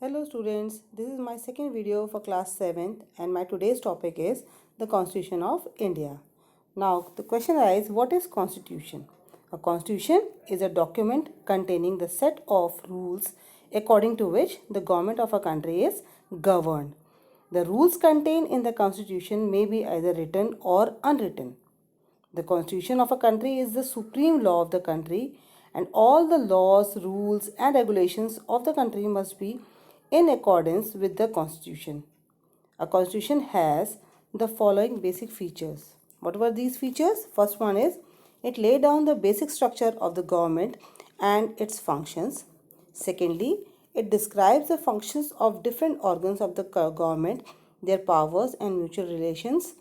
Hello students, this is my second video for class 7th and my today's topic is the Constitution of India. Now the question arises, what is Constitution? A constitution is a document containing the set of rules according to which the government of a country is governed. The rules contained in the constitution may be either written or unwritten. The constitution of a country is the supreme law of the country, and all the laws, rules, and regulations of the country must be in accordance with the constitution. A constitution has the following basic features. What were these features? First one is it laid down the basic structure of the government and its functions. Secondly, it describes the functions of different organs of the government, their powers and mutual relations.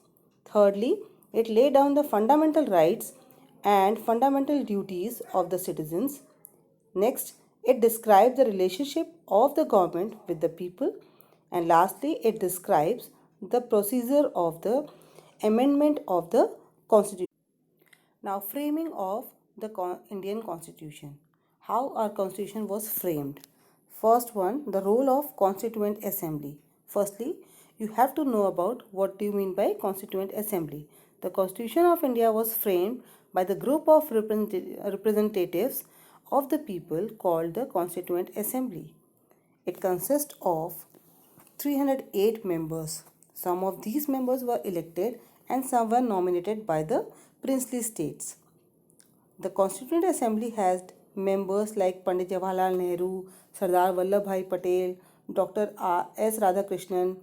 Thirdly, it laid down the fundamental rights and fundamental duties of the citizens. Next, it describes the relationship of the government with the people. And lastly, it describes the procedure of the amendment of the Constitution. Now, framing of the Indian Constitution. How our Constitution was framed. First one, the role of Constituent Assembly. Firstly, you have to know about what do you mean by Constituent Assembly. The Constitution of India was framed by the group of representatives of the people called the Constituent Assembly. It consists of 308 members. Some of these members were elected and some were nominated by the princely states. The Constituent Assembly has members like Pandit Jawaharlal Nehru, Sardar Vallabhbhai Patel, Dr. S. Radhakrishnan,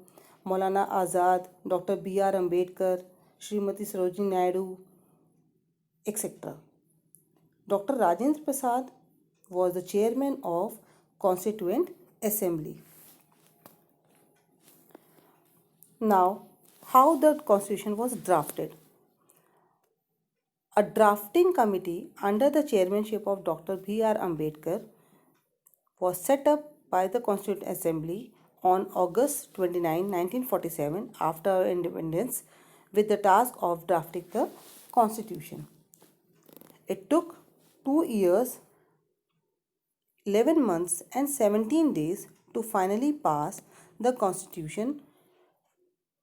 Maulana Azad, Dr. B.R. Ambedkar, Srimati Sarojini Naidu, etc. Dr. Rajendra Prasad was the chairman of Constituent Assembly. Now, how the Constitution was drafted. A drafting committee under the chairmanship of Dr. B.R. Ambedkar was set up by the Constituent Assembly on August 29, 1947 after our independence with the task of drafting the Constitution. It took 2 years, 11 months and 17 days to finally pass the Constitution.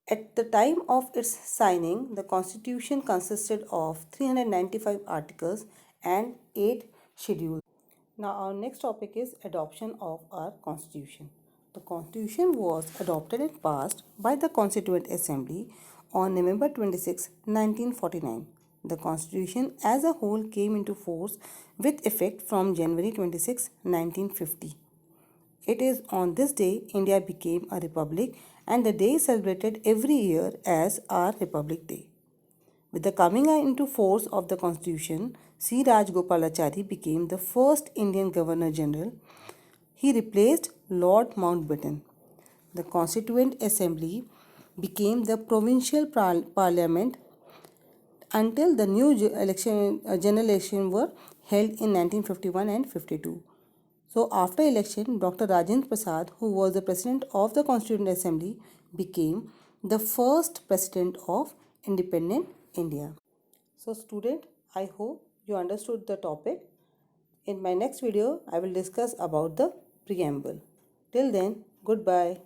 At the time of its signing, the Constitution consisted of 395 articles and 8 schedules. Now our next topic is adoption of our Constitution. The Constitution was adopted and passed by the Constituent Assembly on November 26, 1949. The Constitution as a whole came into force with effect from January 26, 1950. It is on this day India became a republic and the day is celebrated every year as our Republic Day. With the coming into force of the Constitution, C. Rajagopalachari became the first Indian Governor General. He replaced Lord Mountbatten. The Constituent Assembly became the provincial parliament until the new general election were held in 1951 and 52. So after election, Dr. Rajendra Prasad, who was the president of the Constituent Assembly, became the first president of independent India. So student, I hope you understood the topic. In my next video, I will discuss about the preamble. Till then, goodbye.